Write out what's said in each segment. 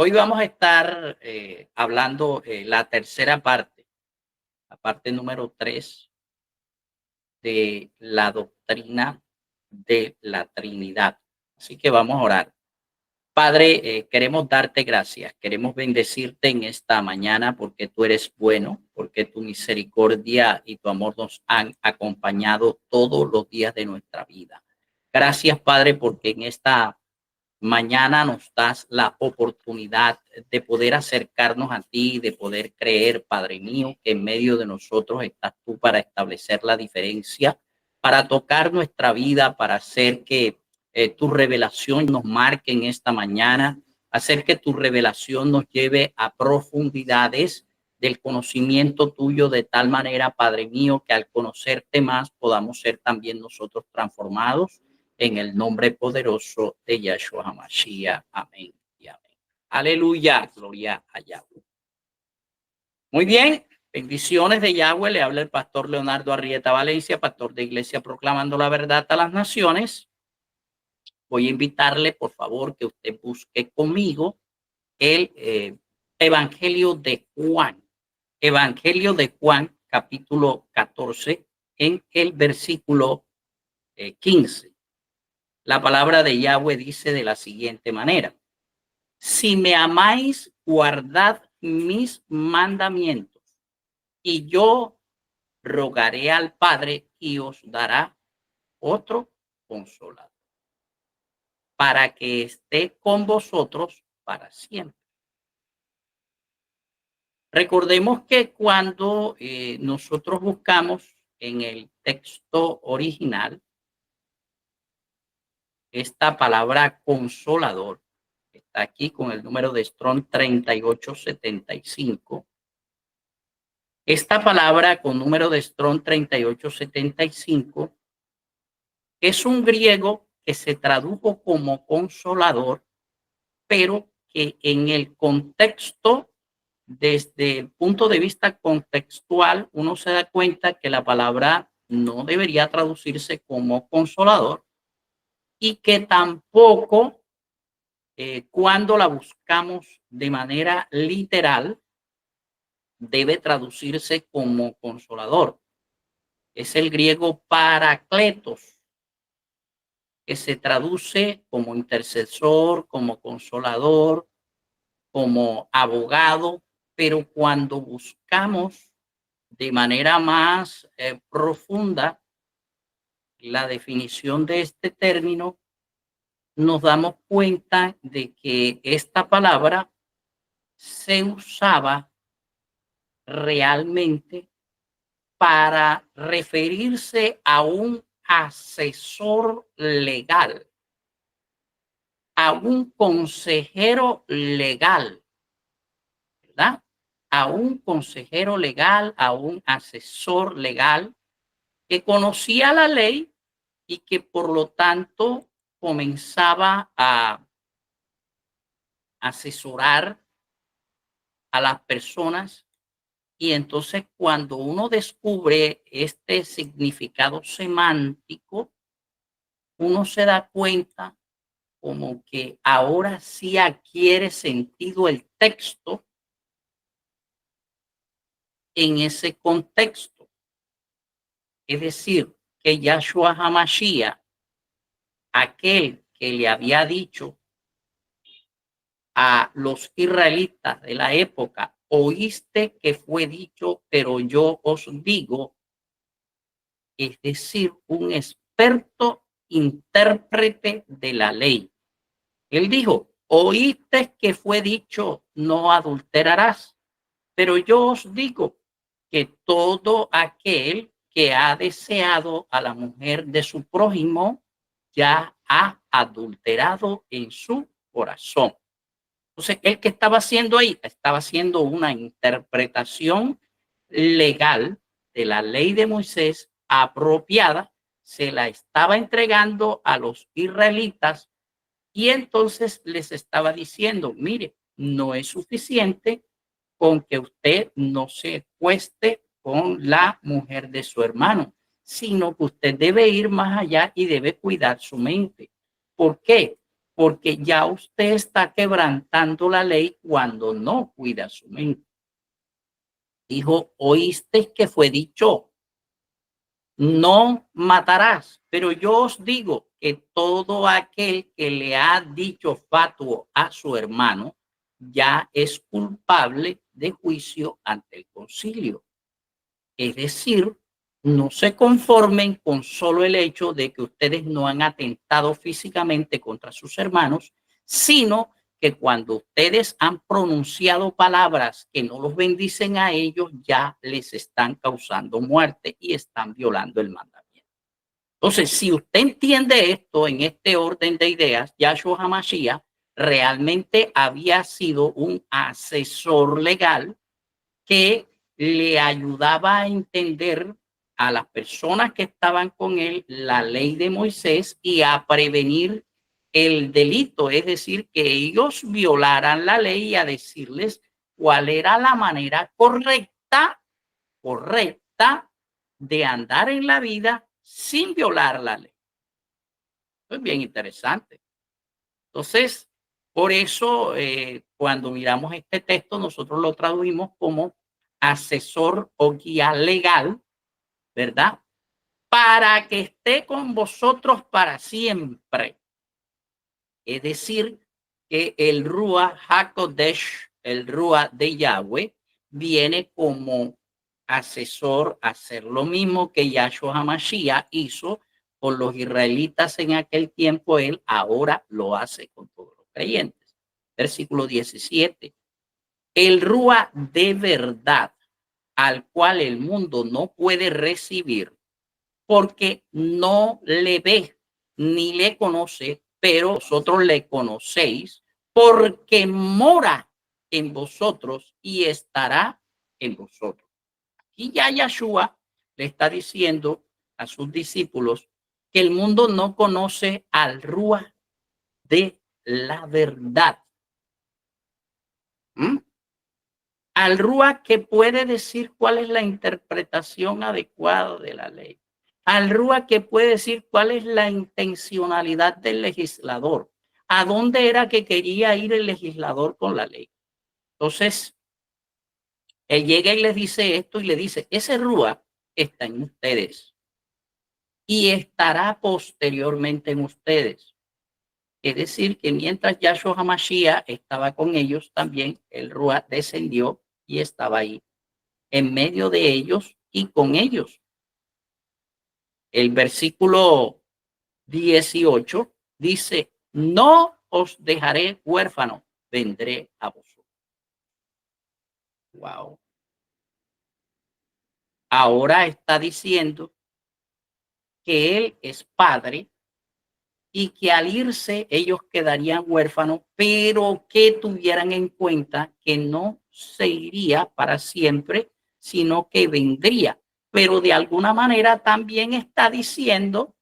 Hoy vamos a estar hablando la tercera parte, la parte número 3 de la doctrina de la Trinidad. Así que vamos a orar. Padre, queremos darte gracias, queremos bendecirte en esta mañana porque tú eres bueno, porque tu misericordia y tu amor nos han acompañado todos los días de nuestra vida. Gracias, Padre, porque en esta mañana nos das la oportunidad de poder acercarnos a ti, de poder creer, Padre mío, que en medio de nosotros estás tú para establecer la diferencia, para tocar nuestra vida, para hacer que tu revelación nos marque en esta mañana, hacer que tu revelación nos lleve a profundidades del conocimiento tuyo de tal manera, Padre mío, que al conocerte más podamos ser también nosotros transformados en el nombre poderoso de Yahshua HaMashiach. Amén y amén. Aleluya, gloria a Yahweh. Muy bien, bendiciones de Yahweh. Le habla el pastor Leonardo Arrieta Valencia, pastor de Iglesia Proclamando la Verdad a las Naciones. Voy a invitarle, por favor, que usted busque conmigo el Evangelio de Juan. Evangelio de Juan, capítulo 14, en el versículo 15. La palabra de Yahweh dice de la siguiente manera: si me amáis, guardad mis mandamientos, y yo rogaré al Padre y os dará otro consolador, para que esté con vosotros para siempre. Recordemos que cuando nosotros buscamos en el texto original esta palabra consolador, está aquí con el número de Strong 3875. Esta palabra con número de Strong 3875 es un griego que se tradujo como consolador, pero que en el contexto, desde el punto de vista contextual, uno se da cuenta que la palabra no debería traducirse como consolador y que tampoco cuando la buscamos de manera literal debe traducirse como consolador. Es el griego parakletos, que se traduce como intercesor, como consolador, como abogado, pero cuando buscamos de manera más profunda la definición de este término, nos damos cuenta de que esta palabra se usaba realmente para referirse a un asesor legal, a un consejero legal, ¿verdad? A un consejero legal, a un asesor legal que conocía la ley y que por lo tanto comenzaba a asesorar a las personas. Y entonces cuando uno descubre este significado semántico, uno se da cuenta como que ahora sí adquiere sentido el texto en ese contexto. Es decir, que Yahshua HaMashiach, aquel que le había dicho a los israelitas de la época, oíste que fue dicho, pero yo os digo, es decir, un experto intérprete de la ley. Él dijo, oíste que fue dicho, no adulterarás, pero yo os digo que todo aquel que ha deseado a la mujer de su prójimo ya ha adulterado en su corazón. Entonces, ¿el que estaba haciendo ahí? Estaba haciendo una interpretación legal de la ley de Moisés apropiada, se la estaba entregando a los israelitas y entonces les estaba diciendo, mire, no es suficiente con que usted no se acueste con la mujer de su hermano, sino que usted debe ir más allá y debe cuidar su mente. ¿Por qué? porque ya usted está quebrantando la ley cuando no cuida su mente. Dijo, oíste que fue dicho, no matarás, pero yo os digo que todo aquel que le ha dicho fatuo a su hermano ya es culpable de juicio ante el concilio. Es decir, no se conformen con solo el hecho de que ustedes no han atentado físicamente contra sus hermanos, sino que cuando ustedes han pronunciado palabras que no los bendicen a ellos, ya les están causando muerte y están violando el mandamiento. Entonces, si usted entiende esto en este orden de ideas, Yahshua HaMashiach realmente había sido un asesor legal que le ayudaba a entender a las personas que estaban con él la ley de Moisés y a prevenir el delito, es decir, que ellos violaran la ley y a decirles cuál era la manera correcta de andar en la vida sin violar la ley. Es bien interesante. Entonces, por eso, cuando miramos este texto, nosotros lo traducimos como asesor o guía legal, ¿verdad? Para que esté con vosotros para siempre. Es decir, que el Ruach HaKodesh, el Ruach de Yahweh, viene como asesor a hacer lo mismo que Yahshua HaMashiach hizo con los israelitas en aquel tiempo, él ahora lo hace con todos los creyentes. Versículo 17. El Ruach de verdad, al cual el mundo no puede recibir porque no le ve ni le conoce, pero vosotros le conocéis porque mora en vosotros y estará en vosotros. Y ya Yahshua le está diciendo a sus discípulos que el mundo no conoce al Rúa de la verdad. ¿Mm? Al Rúa que puede decir cuál es la interpretación adecuada de la ley. Al Rúa que puede decir cuál es la intencionalidad del legislador. ¿A dónde era que quería ir el legislador con la ley? Entonces, él llega y les dice esto y le dice, ese Rúa está en ustedes y estará posteriormente en ustedes. Es decir, que mientras Yahshua HaMashiach estaba con ellos, también el Rúa descendió y estaba ahí en medio de ellos y con ellos. El versículo 18 dice, no os dejaré huérfano, vendré a vosotros. Wow. Ahora está diciendo que él es padre y que al irse ellos quedarían huérfanos, pero que tuvieran en cuenta que no se iría para siempre, sino que vendría. Pero de alguna manera también está diciendo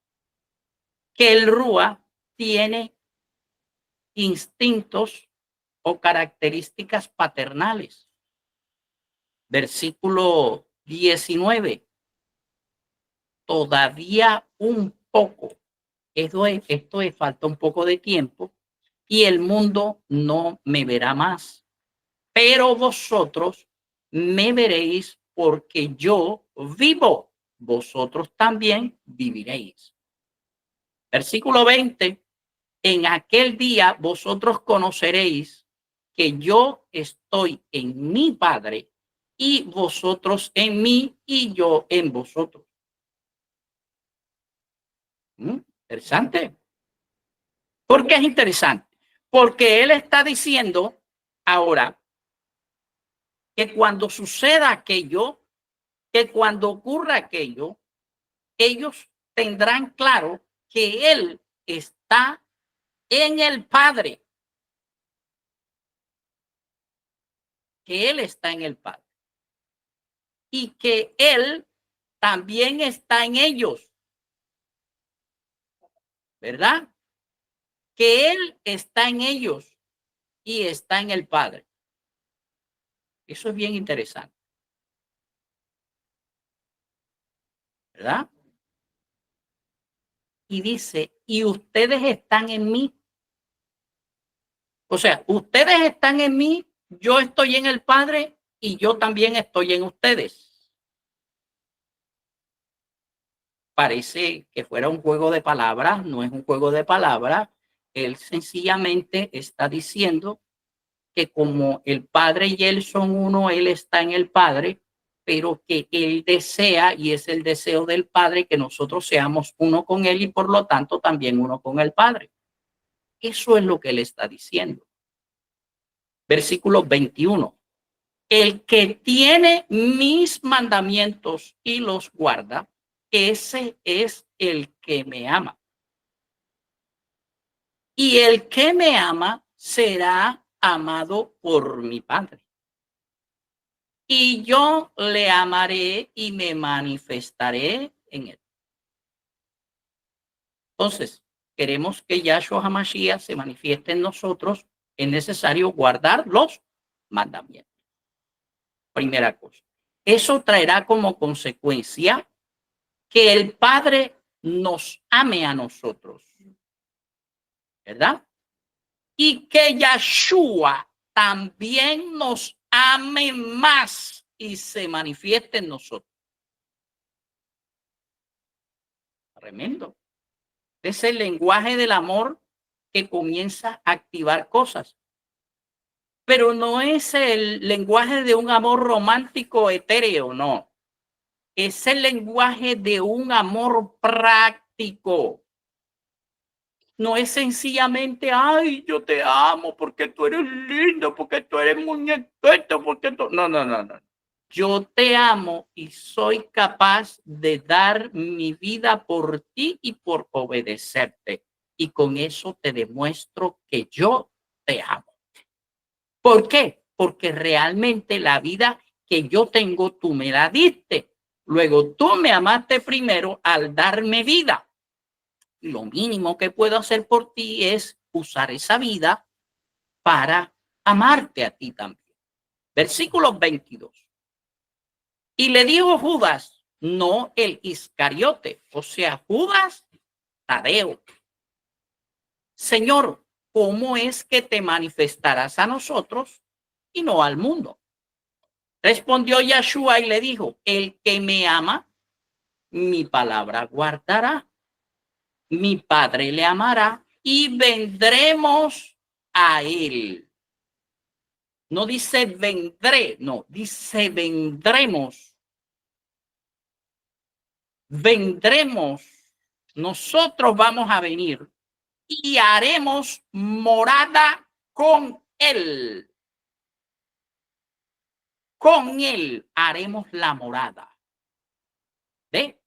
que el Rúa tiene instintos o características paternales. Versículo 19. Todavía un poco. Esto es, falta un poco de tiempo y el mundo no me verá más. Pero vosotros me veréis porque yo vivo. Vosotros también viviréis. Versículo 20. En aquel día vosotros conoceréis que yo estoy en mi Padre y vosotros en mí y yo en vosotros. Interesante. ¿Por qué es interesante? Porque él está diciendo ahora que cuando suceda aquello, que cuando ocurra aquello, ellos tendrán claro que él está en el Padre, que él está en el Padre y que él también está en ellos, ¿verdad? Que él está en ellos y está en el Padre. Eso es bien interesante, ¿verdad? Y dice, y ustedes están en mí O sea, ustedes están en mí, yo estoy en el Padre y yo también estoy en ustedes. Parece que fuera un juego de palabras, no es un juego de palabras. Él sencillamente está diciendo que como el Padre y él son uno, él está en el Padre, pero que él desea, y es el deseo del Padre, que nosotros seamos uno con él y por lo tanto también uno con el Padre. Eso es lo que él está diciendo. Versículo 21. El que tiene mis mandamientos y los guarda, ese es el que me ama. Y el que me ama será amado por mi Padre. Y yo le amaré y me manifestaré en él. Entonces, queremos que Yahshua HaMashiach se manifieste en nosotros, es necesario guardar los mandamientos. Primera cosa. Eso traerá como consecuencia que el Padre nos ame a nosotros, ¿verdad? Y que Yahshua también nos ame más y se manifieste en nosotros. Tremendo. Es el lenguaje del amor que comienza a activar cosas. Pero no es el lenguaje de un amor romántico etéreo, no. Es el lenguaje de un amor práctico. No es sencillamente, ay, yo te amo porque tú eres lindo, porque tú eres muñequito, porque tú... No, no, no, no. Yo te amo y soy capaz de dar mi vida por ti y por obedecerte. Y con eso te demuestro que yo te amo. ¿Por qué? Porque realmente la vida que yo tengo, tú me la diste. Luego tú me amaste primero al darme vida. Lo mínimo que puedo hacer por ti es usar esa vida para amarte a ti también. Versículo 22. Y le dijo Judas, no el Iscariote, o sea, Judas Tadeo. Señor, ¿cómo es que te manifestarás a nosotros y no al mundo? Respondió Yahshua y le dijo, el que me ama, mi palabra guardará. Mi Padre le amará y vendremos a él. No dice vendré, no, dice vendremos. Vendremos. Nosotros vamos a venir y haremos morada con él. Con él haremos la morada. ¿Ve?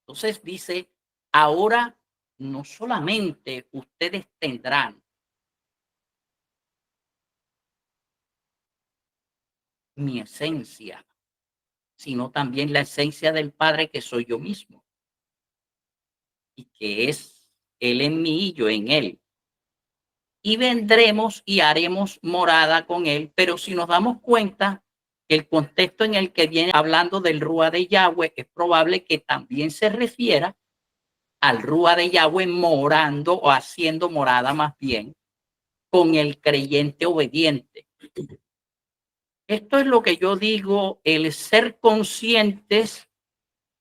Entonces dice, ahora no solamente ustedes tendrán mi esencia, sino también la esencia del Padre que soy yo mismo y que es Él en mí y yo en Él. Y vendremos y haremos morada con Él, pero si nos damos cuenta, el contexto en el que viene hablando del Rúa de Yahweh es probable que también se refiera al Rúa de Yahweh morando o haciendo morada más bien con el creyente obediente. Esto es lo que yo digo, el ser conscientes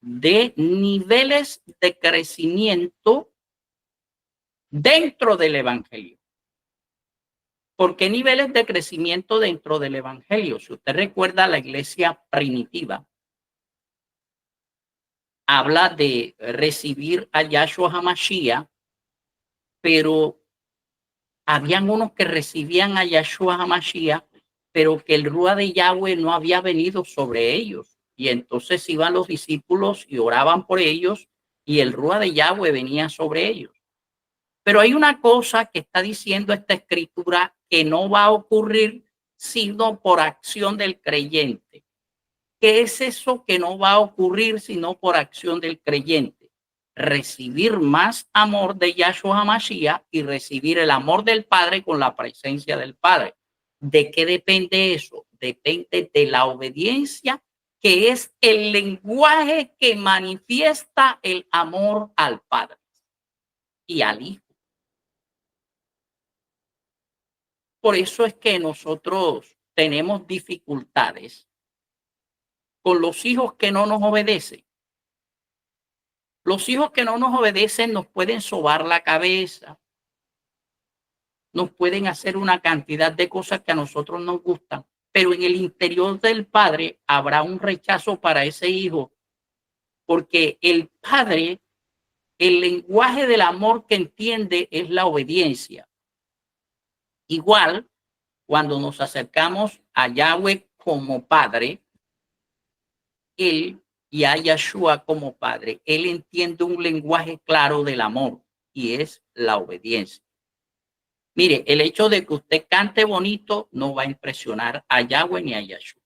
de niveles de crecimiento dentro del Evangelio. ¿Por qué niveles de crecimiento dentro del Evangelio? Si usted recuerda la iglesia primitiva, habla de recibir a Yahshua HaMashiach, pero habían unos que recibían a Yahshua HaMashiach, pero que el Rúa de Yahweh no había venido sobre ellos. Y entonces iban los discípulos y oraban por ellos y el Rúa de Yahweh venía sobre ellos. Pero hay una cosa que está diciendo esta escritura que no va a ocurrir sino por acción del creyente. ¿Qué es eso que no va a ocurrir sino por acción del creyente? Recibir más amor de Yahshua HaMashiach y recibir el amor del Padre con la presencia del Padre. ¿De qué depende eso? Depende de la obediencia, que es el lenguaje que manifiesta el amor al Padre y al Hijo. por eso es que nosotros tenemos dificultades con los hijos que no nos obedecen. Los hijos que no nos obedecen nos pueden sobar la cabeza, nos pueden hacer una cantidad de cosas que a nosotros nos gustan, pero en el interior del padre habrá un rechazo para ese hijo, porque el padre, el lenguaje del amor que entiende es la obediencia. Igual, cuando nos acercamos a Yahweh como padre, él y a Yeshua como padre, él entiende un lenguaje claro del amor y es la obediencia. Mire, el hecho de que usted cante bonito no va a impresionar a Yahweh ni a Yeshua.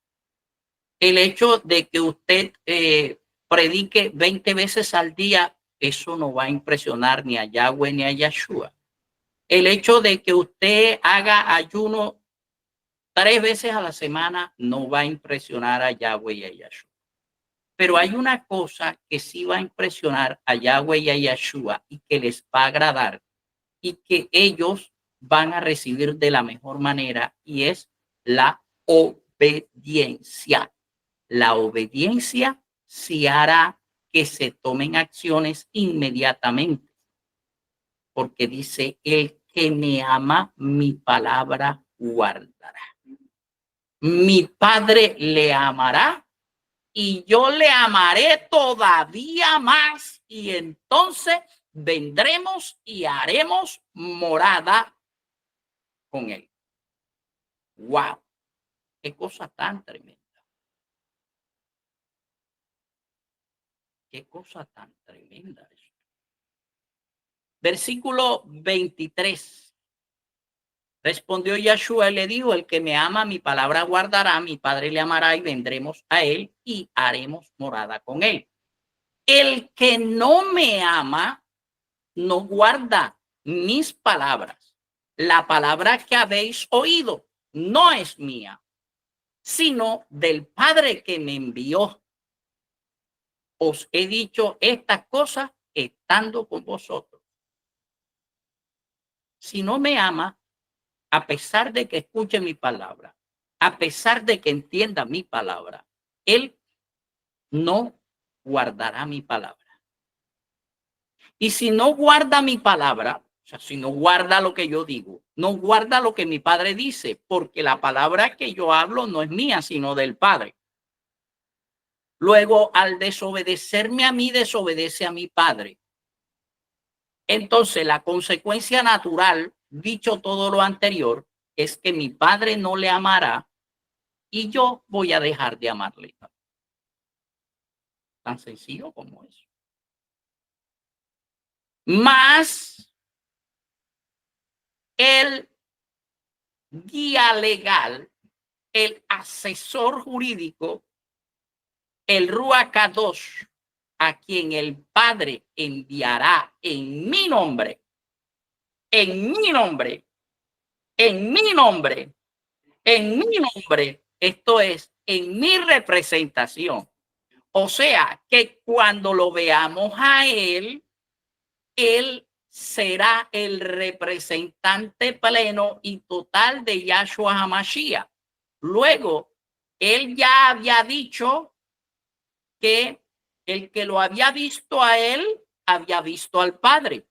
El hecho de que usted predique 20 veces al día, eso no va a impresionar ni a Yahweh ni a Yeshua. El hecho de que usted haga ayuno 3 veces a la semana no va a impresionar a Yahweh y a Yeshua. Pero hay una cosa que sí va a impresionar a Yahweh y a Yeshua y que les va a agradar y que ellos van a recibir de la mejor manera, y es la obediencia. La obediencia sí hará que se tomen acciones inmediatamente, porque dice, el que me ama, mi palabra guardará. Mi Padre le amará y yo le amaré todavía más, y entonces vendremos y haremos morada con él. ¡Wow! ¡Qué cosa tan tremenda! ¡Qué cosa tan tremenda! Versículo 23. Respondió Yeshua y le dijo, el que me ama, mi palabra guardará, mi Padre le amará y vendremos a él y haremos morada con él. El que no me ama, no guarda mis palabras. La palabra que habéis oído no es mía, sino del Padre que me envió. Os he dicho estas cosas estando con vosotros. Si no me ama, a pesar de que escuche mi palabra, a pesar de que entienda mi palabra, él no guardará mi palabra. Y si no guarda mi palabra, o sea, si no guarda lo que yo digo, no guarda lo que mi Padre dice, porque la palabra que yo hablo no es mía, sino del Padre. Luego, al desobedecerme a mí, desobedece a mi Padre. Entonces, la consecuencia natural, dicho todo lo anterior, es que mi Padre no le amará y yo voy a dejar de amarle. Tan sencillo como eso. Más el guía legal, el asesor jurídico, el Ruach Kadosh, a quien el Padre enviará en mi nombre, en mi nombre, en mi nombre, en mi nombre, esto es, en mi representación. O sea, que cuando lo veamos a él, él será el representante pleno y total de Yahshua HaMashiach. Luego, él ya había dicho que el que lo había visto a él, había visto al Padre.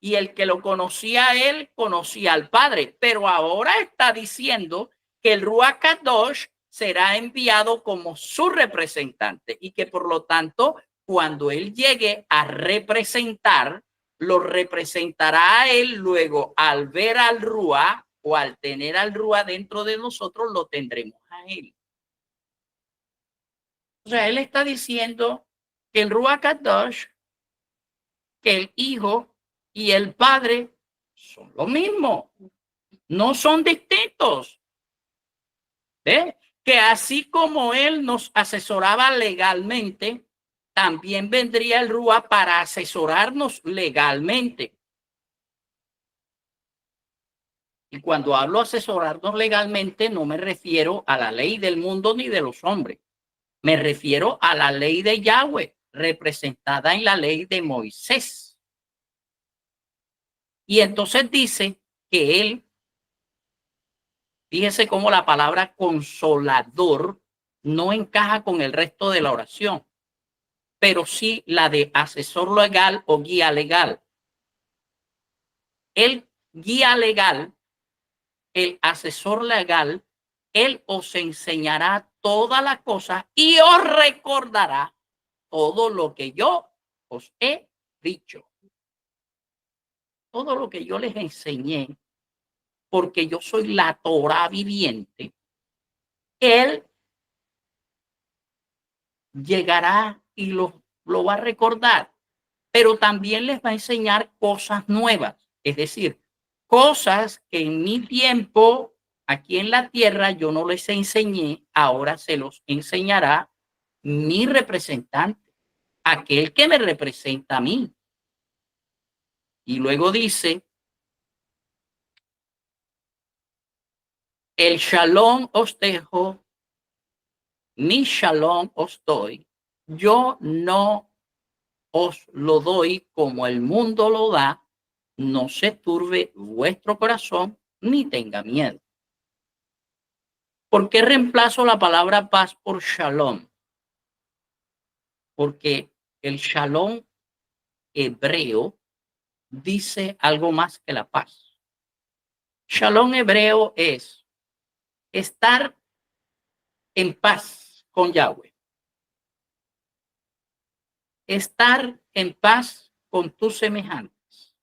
Y el que lo conocía a él, conocía al Padre. Pero ahora está diciendo que el Ruach Kadosh será enviado como su representante y que por lo tanto, cuando él llegue a representar, lo representará a él. Luego, al ver al Ruach o al tener al Ruach dentro de nosotros, lo tendremos a él. O sea, él está diciendo que el Ruach Kadosh, que el Hijo y el Padre son lo mismo, no son distintos. ¿Ve? Que así como él nos asesoraba legalmente, también vendría el Rúa para asesorarnos legalmente. Y cuando hablo asesorarnos legalmente, no me refiero a la ley del mundo ni de los hombres. Me refiero a la ley de Yahweh, representada en la ley de Moisés. Y entonces dice que él Fíjese cómo la palabra consolador no encaja con el resto de la oración, pero sí la de asesor legal o guía legal. El guía legal, el asesor legal, él os enseñará todas las cosas y os recordará todo lo que yo os he dicho. Todo lo que yo les enseñé, porque yo soy la Torá viviente, él llegará y lo va a recordar, pero también les va a enseñar cosas nuevas, es decir, cosas que en mi tiempo aquí en la tierra yo no les enseñé, ahora se los enseñará mi representante, aquel que me representa a mí. Y luego dice, el shalom os dejo, mi shalom os doy, yo no os lo doy como el mundo lo da, no se turbe vuestro corazón ni tenga miedo. ¿Por qué reemplazo la palabra paz por shalom? Porque el shalom hebreo dice algo más que la paz. Shalom hebreo es estar en paz con Yahweh, estar en paz con tus semejantes,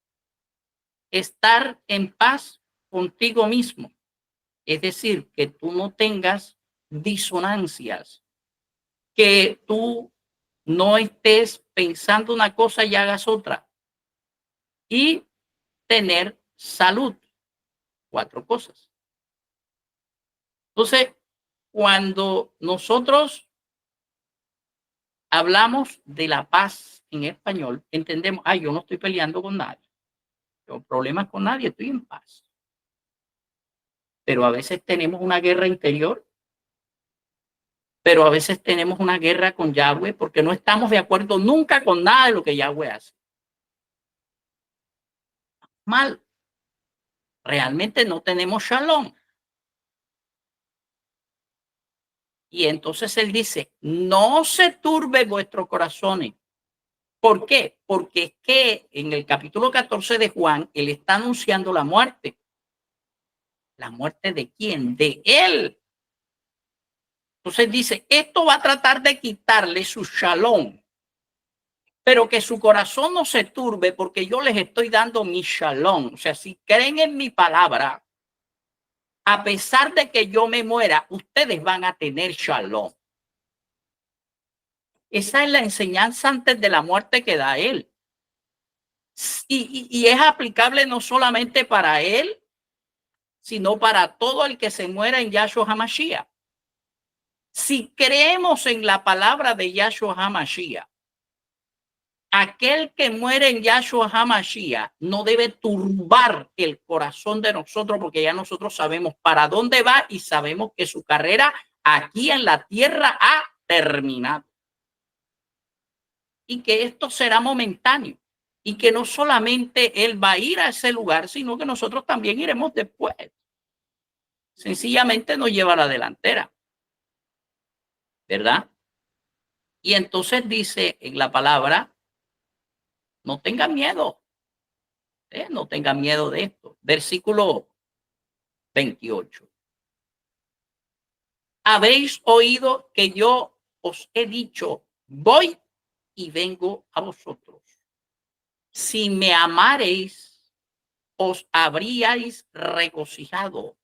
estar en paz contigo mismo. Es decir, que tú no tengas disonancias, que tú no estés pensando una cosa y hagas otra. Y tener salud. 4 cosas. Entonces, cuando nosotros hablamos de la paz en español, entendemos, yo no estoy peleando con nadie, no tengo problemas con nadie, estoy en paz. Pero a veces tenemos una guerra interior, pero a veces tenemos una guerra con Yahweh porque no estamos de acuerdo nunca con nada de lo que Yahweh hace. Mal. Realmente no tenemos shalom. Y entonces él dice, no se turbe vuestros corazones. ¿Por qué? Porque es que en el capítulo 14 de Juan, él está anunciando la muerte. ¿La muerte de quién? De él. Entonces dice, esto va a tratar de quitarle su shalom, pero que su corazón no se turbe porque yo les estoy dando mi shalom. O sea, si creen en mi palabra, a pesar de que yo me muera, ustedes van a tener shalom. Esa es la enseñanza antes de la muerte que da él. Y es aplicable no solamente para él, sino para todo el que se muera en Yahshua HaMashiach. Si creemos en la palabra de Yahshua HaMashiach, aquel que muere en Yahshua HaMashiach no debe turbar el corazón de nosotros porque ya nosotros sabemos para dónde va y sabemos que su carrera aquí en la tierra ha terminado. Y que esto será momentáneo y que no solamente él va a ir a ese lugar, sino que nosotros también iremos después. Sencillamente nos lleva a la delantera, ¿verdad? Y entonces dice en la palabra, no tengan miedo, no tengan miedo de esto. Versículo 28. Habéis oído que yo os he dicho, voy y vengo a vosotros. Si me amareis, os habríais regocijado,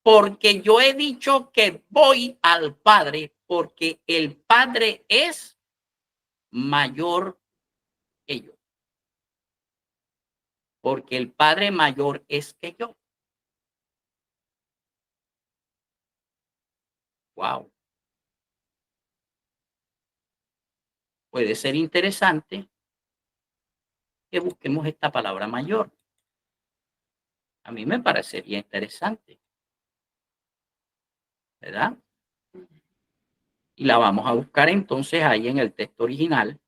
porque yo he dicho que voy al Padre, porque el Padre es mayor que yo. Porque el Padre mayor es que yo. Wow. Puede ser interesante que busquemos esta palabra mayor. A mí me parecería interesante, ¿verdad? Y la vamos a buscar entonces ahí en el texto original,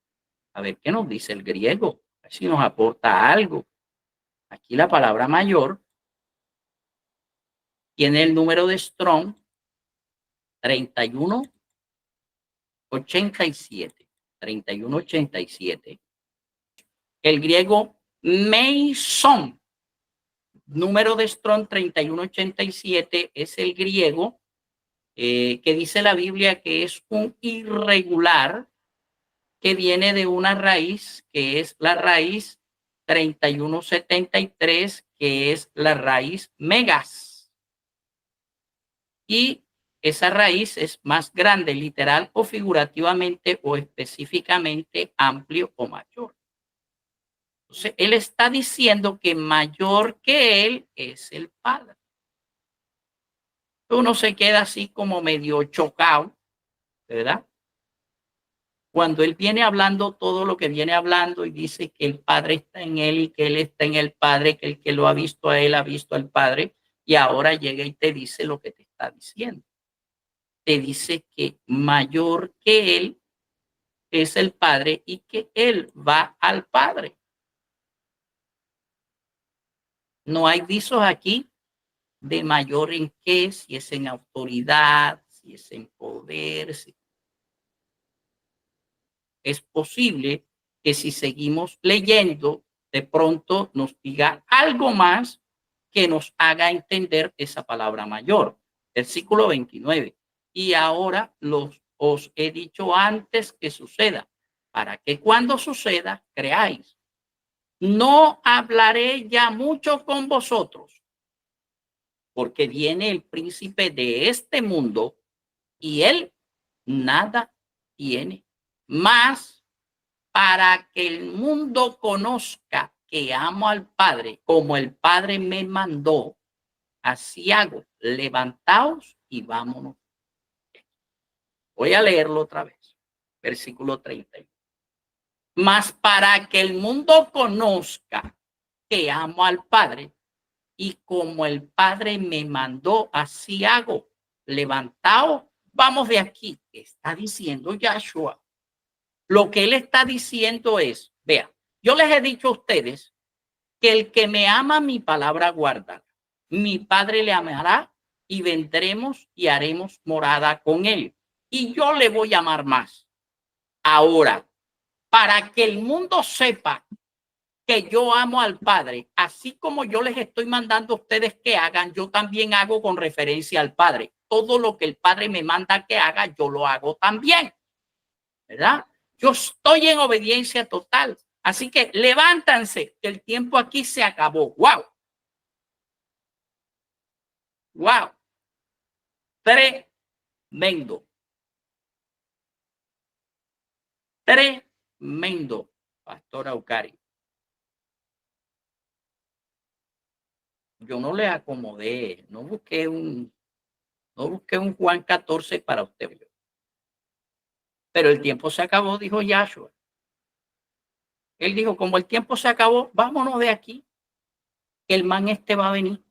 a ver qué nos dice el griego, a ver si nos aporta algo. Aquí la palabra mayor tiene el número de Strong 3187. 3187. El griego Meison, número de Strong 3187, es el griego que dice la Biblia que es un irregular que viene de una raíz que es la raíz 3173, que es la raíz megas. Y esa raíz es más grande, literal o figurativamente o específicamente, amplio o mayor. Entonces, él está diciendo que mayor que él es el Padre. Uno se queda así como medio chocado, ¿verdad? Cuando él viene hablando todo lo que viene hablando y dice que el Padre está en él y que él está en el Padre, que el que lo ha visto a él ha visto al Padre, y ahora llega y te dice lo que te está diciendo. Te dice que mayor que él es el Padre y que él va al Padre. No hay visos aquí de mayor en qué, si es en autoridad, si es en poder. Si... Es posible que si seguimos leyendo, de pronto nos diga algo más que nos haga entender esa palabra mayor. Versículo 29. Y ahora os he dicho antes que suceda, para que cuando suceda creáis. No hablaré ya mucho con vosotros, porque viene el príncipe de este mundo y él nada tiene más, para que el mundo conozca que amo al Padre, como el Padre me mandó, así hago. Levantaos y vámonos. Voy a leerlo otra vez. Versículo 30. Mas para que el mundo conozca que amo al Padre, y como el Padre me mandó, así hago. Levantaos, vamos de aquí. Está diciendo Yahshua. Lo que él está diciendo es, vea, yo les he dicho a ustedes que el que me ama, mi palabra guarda. Mi Padre le amará y vendremos y haremos morada con él. Y yo le voy a amar más. Ahora, para que el mundo sepa que yo amo al Padre, así como yo les estoy mandando a ustedes que hagan, yo también hago con referencia al Padre. Todo lo que el Padre me manda que haga, yo lo hago también, ¿verdad? Yo estoy en obediencia total. Así que levántanse, que el tiempo aquí se acabó. ¡Wow! ¡Wow! Tremendo. Tremendo, Pastor Aucari. Yo no le acomodé, no busqué un Juan 14 para usted. Pero el tiempo se acabó, dijo Yahshua. Él dijo, como el tiempo se acabó, vámonos de aquí, que el man este va a venir.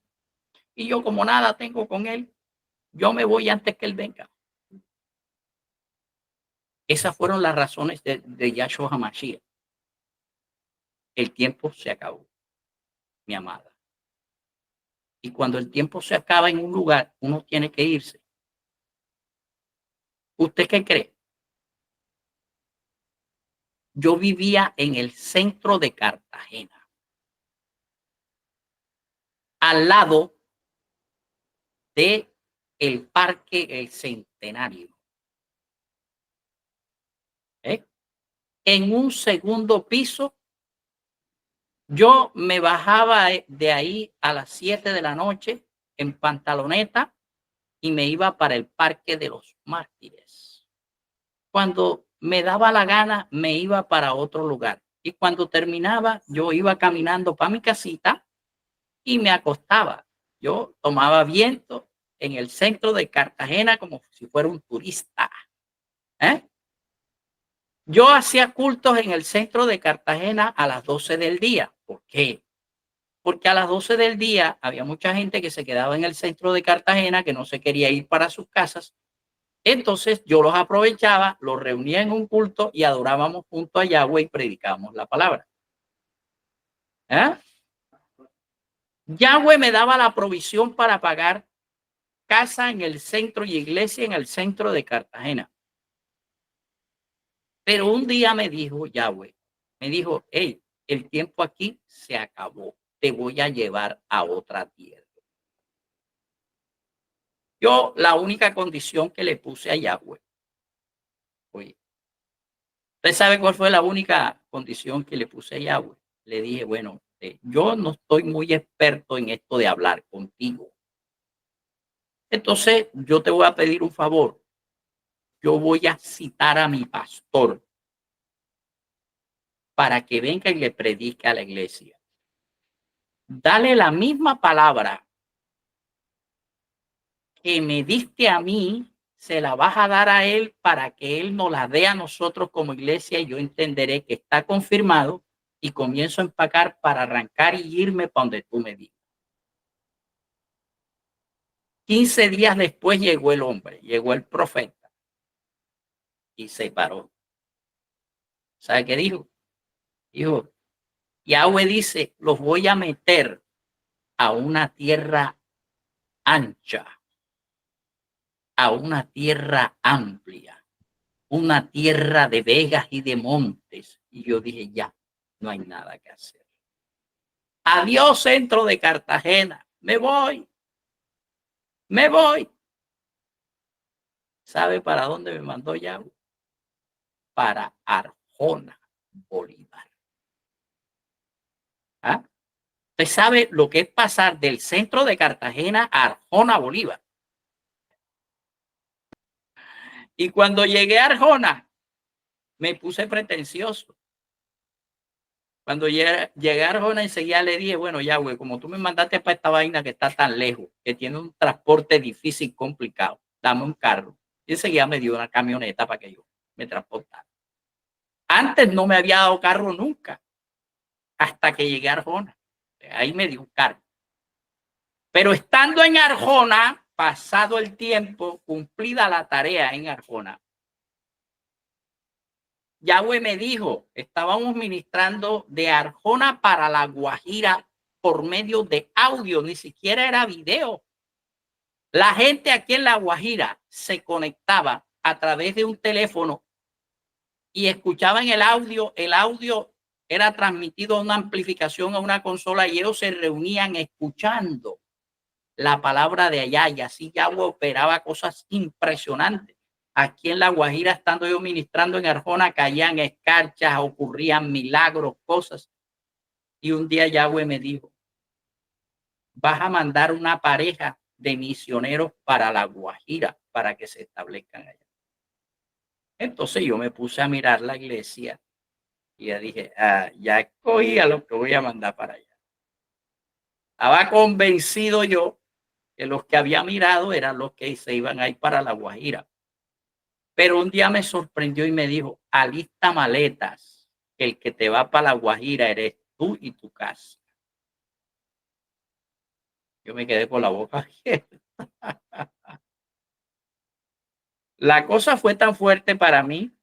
Y yo, como nada tengo con él, yo me voy antes que él venga. Esas fueron las razones de Yahshua HaMashiach. El tiempo se acabó, mi amada. Y cuando el tiempo se acaba en un lugar, uno tiene que irse. ¿Usted qué cree? Yo vivía en el centro de Cartagena, al lado de el Parque El Centenario. En un segundo piso, yo me bajaba de ahí a las 7 de la noche en pantaloneta y me iba para el Parque de los Mártires. Cuando me daba la gana, me iba para otro lugar. Y cuando terminaba, yo iba caminando para mi casita y me acostaba. Yo tomaba viento en el centro de Cartagena como si fuera un turista. Yo hacía cultos en el centro de Cartagena a las 12 del día. ¿Por qué? Porque a las 12 del día había mucha gente que se quedaba en el centro de Cartagena, que no se quería ir para sus casas. Entonces yo los aprovechaba, los reunía en un culto y adorábamos junto a Yahweh y predicábamos la palabra. Yahweh me daba la provisión para pagar casa en el centro y iglesia en el centro de Cartagena. Pero un día me dijo Yahweh, me dijo, hey, el tiempo aquí se acabó, te voy a llevar a otra tierra. Yo la única condición que le puse a Yahweh, oye, ¿usted sabe cuál fue la única condición que le puse a Yahweh? Le dije, bueno, yo no estoy muy experto en esto de hablar contigo. Entonces, yo te voy a pedir un favor. Yo voy a citar a mi pastor para que venga y le predique a la iglesia. Dale la misma palabra que me diste a mí, se la vas a dar a él para que él nos la dé a nosotros como iglesia y yo entenderé que está confirmado y comienzo a empacar para arrancar y irme para donde tú me digas. 15 días después llegó el hombre, llegó el profeta y se paró. ¿Sabe qué dijo? Dijo, Yahweh dice, los voy a meter a una tierra ancha, a una tierra amplia, una tierra de vegas y de montes. Y yo dije, ya, no hay nada que hacer. Adiós, centro de Cartagena. Me voy. Me voy. ¿Sabe para dónde me mandó Yahweh? Para Arjona, Bolívar. ¿Ah? Usted sabe lo que es pasar del centro de Cartagena a Arjona, Bolívar. Y cuando llegué a Arjona, me puse pretencioso. Cuando llegué a Arjona, enseguida le dije, bueno, Yahweh, como tú me mandaste para esta vaina que está tan lejos, que tiene un transporte difícil, complicado, dame un carro. Y enseguida me dio una camioneta para que yo me transportara. Antes no me había dado carro nunca, hasta que llegué a Arjona. Ahí me dio un carro. Pero estando en Arjona, pasado el tiempo, cumplida la tarea en Arjona, Yahweh me dijo, estábamos ministrando de Arjona para La Guajira por medio de audio, ni siquiera era video. La gente aquí en La Guajira se conectaba a través de un teléfono y escuchaban el audio era transmitido a una amplificación, a una consola y ellos se reunían escuchando la palabra de allá y así Yahweh operaba cosas impresionantes. Aquí en La Guajira, estando yo ministrando en Arjona, caían escarchas, ocurrían milagros, cosas. Y un día Yahweh me dijo, vas a mandar una pareja de misioneros para La Guajira para que se establezcan allá. Entonces yo me puse a mirar la iglesia y ya dije, ya escogí a los que voy a mandar para allá. Estaba convencido yo que los que había mirado eran los que se iban a ir para La Guajira. Pero un día me sorprendió y me dijo, alista maletas, que el que te va para La Guajira eres tú y tu casa. Yo me quedé con la boca abierta. La cosa fue tan fuerte para mí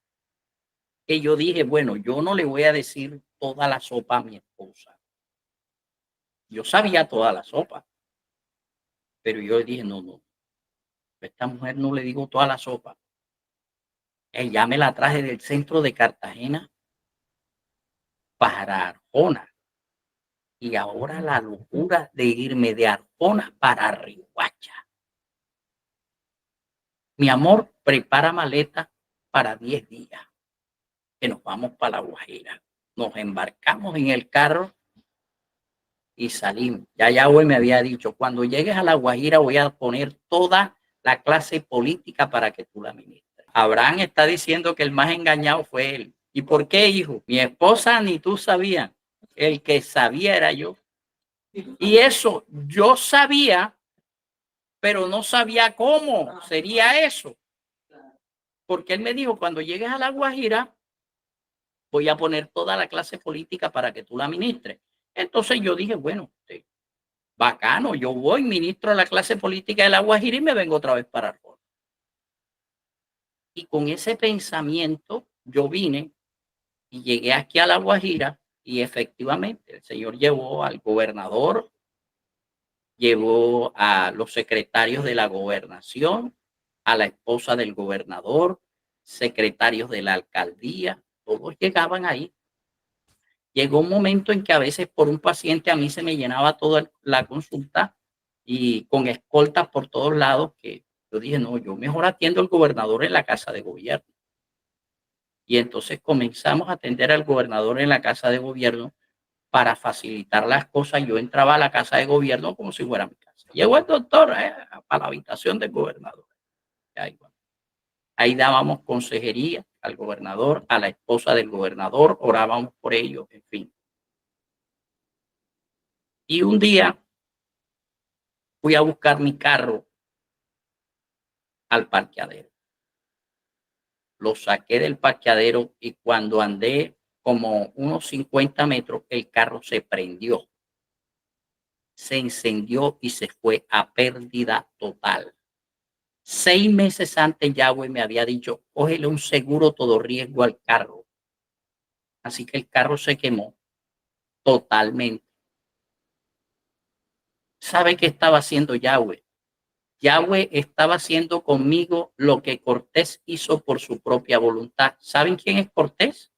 que yo dije, bueno, yo no le voy a decir toda la sopa a mi esposa. Yo sabía toda la sopa, pero yo dije, no, a esta mujer no le digo toda la sopa. Ya me la traje del centro de Cartagena para Arjona. Y ahora la locura de irme de Arjona para Riohacha. Mi amor, prepara maleta para 10 días, que nos vamos para La Guajira. Nos embarcamos en el carro y salimos. Ya Yahweh me había dicho, cuando llegues a La Guajira voy a poner toda la clase política para que tú la ministres. Abraham está diciendo que el más engañado fue él. ¿Y por qué, hijo? Mi esposa ni tú sabías. El que sabía era yo. Y eso yo sabía, pero no sabía cómo sería eso. Porque él me dijo, cuando llegues a La Guajira, voy a poner toda la clase política para que tú la ministres. Entonces yo dije, bueno, sí, bacano, yo voy, ministro la clase política de La Guajira y me vengo otra vez para Arjona. Y con ese pensamiento yo vine y llegué aquí a La Guajira y efectivamente el señor llevó al gobernador llevó a los secretarios de la gobernación, a la esposa del gobernador, secretarios de la alcaldía, todos llegaban ahí. Llegó un momento en que a veces por un paciente a mí se me llenaba toda la consulta y con escoltas por todos lados, que yo dije, no, yo mejor atiendo al gobernador en la casa de gobierno. Y entonces comenzamos a atender al gobernador en la casa de gobierno para facilitar las cosas. Yo entraba a la casa de gobierno como si fuera mi casa. Llegó el doctor para la habitación del gobernador. Ahí dábamos consejería al gobernador, a la esposa del gobernador, orábamos por ellos, en fin. Y un día fui a buscar mi carro al parqueadero. Lo saqué del parqueadero y cuando andé como unos 50 metros, el carro se prendió, se encendió y se fue a pérdida total. 6 meses antes, Yahweh me había dicho, cógele un seguro todo riesgo al carro. Así que el carro se quemó totalmente. ¿Sabe qué estaba haciendo Yahweh? Yahweh estaba haciendo conmigo lo que Cortés hizo por su propia voluntad. ¿Saben quién es Cortés?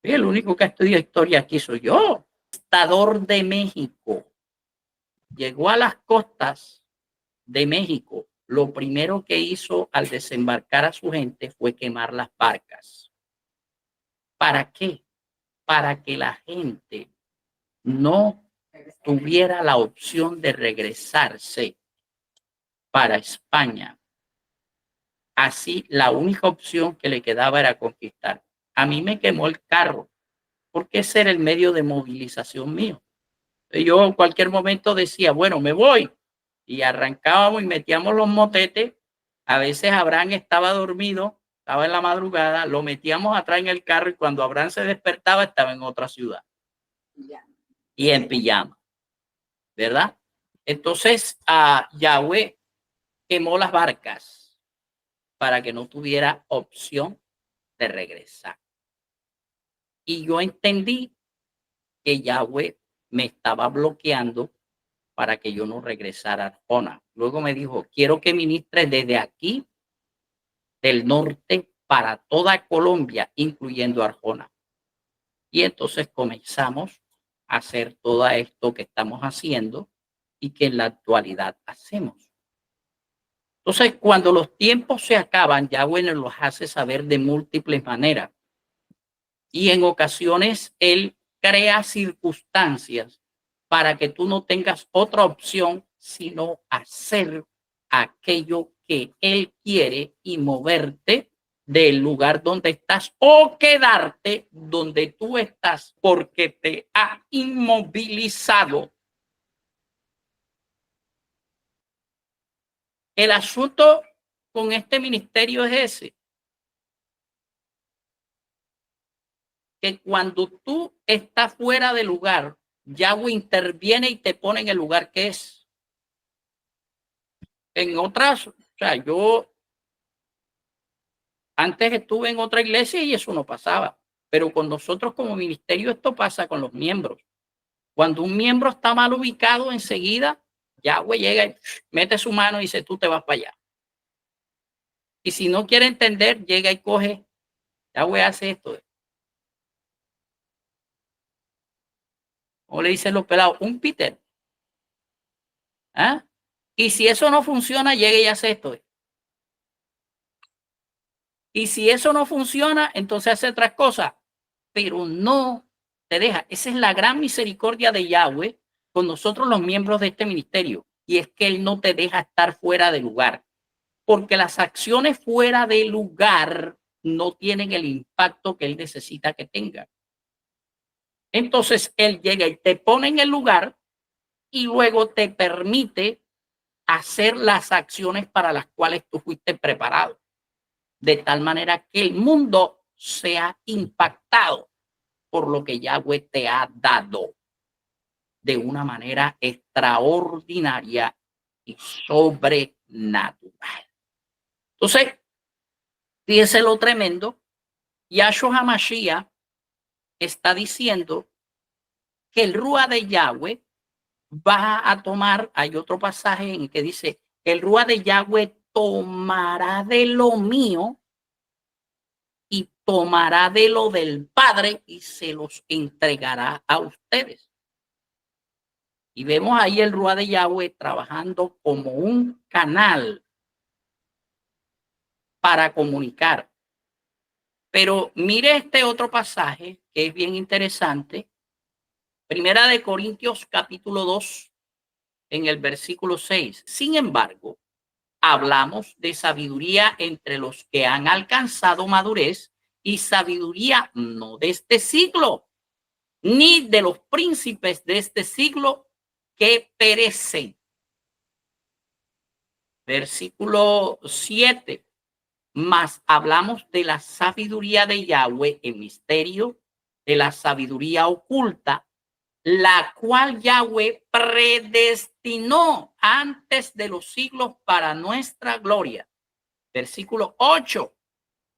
El único que estudia historia aquí soy yo. Conquistador de México. Llegó a las costas de México. Lo primero que hizo al desembarcar a su gente fue quemar las barcas. ¿Para qué? Para que la gente no tuviera la opción de regresarse para España. Así, la única opción que le quedaba era conquistar. A mí me quemó el carro, porque ese era el medio de movilización mío. Yo en cualquier momento decía, bueno, me voy. Y arrancábamos y metíamos los motetes. A veces Abraham estaba dormido, estaba en la madrugada, lo metíamos atrás en el carro y cuando Abraham se despertaba estaba en otra ciudad. Y en pijama, ¿verdad? Entonces, Yahweh quemó las barcas para que no tuviera opción de regresar. Y yo entendí que Yahweh me estaba bloqueando para que yo no regresara a Arjona. Luego me dijo, quiero que ministres desde aquí, del norte, para toda Colombia, incluyendo Arjona. Y entonces comenzamos a hacer todo esto que estamos haciendo y que en la actualidad hacemos. Entonces, cuando los tiempos se acaban, Yahweh nos los hace saber de múltiples maneras. Y en ocasiones Él crea circunstancias para que tú no tengas otra opción sino hacer aquello que Él quiere y moverte del lugar donde estás o quedarte donde tú estás porque te ha inmovilizado. El asunto con este ministerio es ese, que cuando tú estás fuera de lugar, Yahweh interviene y te pone en el lugar que es. En otras, o sea, yo antes estuve en otra iglesia y eso no pasaba, pero con nosotros como ministerio esto pasa con los miembros. Cuando un miembro está mal ubicado, enseguida Yahweh llega y mete su mano y dice, tú te vas para allá. Y si no quiere entender, llega y coge, Yahweh hace esto. O le dicen los pelados, un Peter. ¿Ah? Y si eso no funciona, llega y hace esto. Y si eso no funciona, entonces hace otras cosas, pero no te deja. Esa es la gran misericordia de Yahweh con nosotros los miembros de este ministerio. Y es que Él no te deja estar fuera de lugar, porque las acciones fuera de lugar no tienen el impacto que Él necesita que tenga. Entonces Él llega y te pone en el lugar y luego te permite hacer las acciones para las cuales tú fuiste preparado. De tal manera que el mundo sea impactado por lo que Yahweh te ha dado de una manera extraordinaria y sobrenatural. Entonces, fíjese lo tremendo, Yahshua HaMashiach está diciendo que el Rúa de Yahweh va a tomar, hay otro pasaje en que dice, el Rúa de Yahweh tomará de lo mío y tomará de lo del Padre y se los entregará a ustedes. Y vemos ahí el Rúa de Yahweh trabajando como un canal para comunicar. Pero mire este otro pasaje que es bien interesante. Primera de Corintios capítulo 2 en el versículo 6. Sin embargo, hablamos de sabiduría entre los que han alcanzado madurez y sabiduría no de este siglo, ni de los príncipes de este siglo que perecen. Versículo 7. Mas hablamos de la sabiduría de Yahweh en misterio, de la sabiduría oculta, la cual Yahweh predestinó antes de los siglos para nuestra gloria. Versículo 8.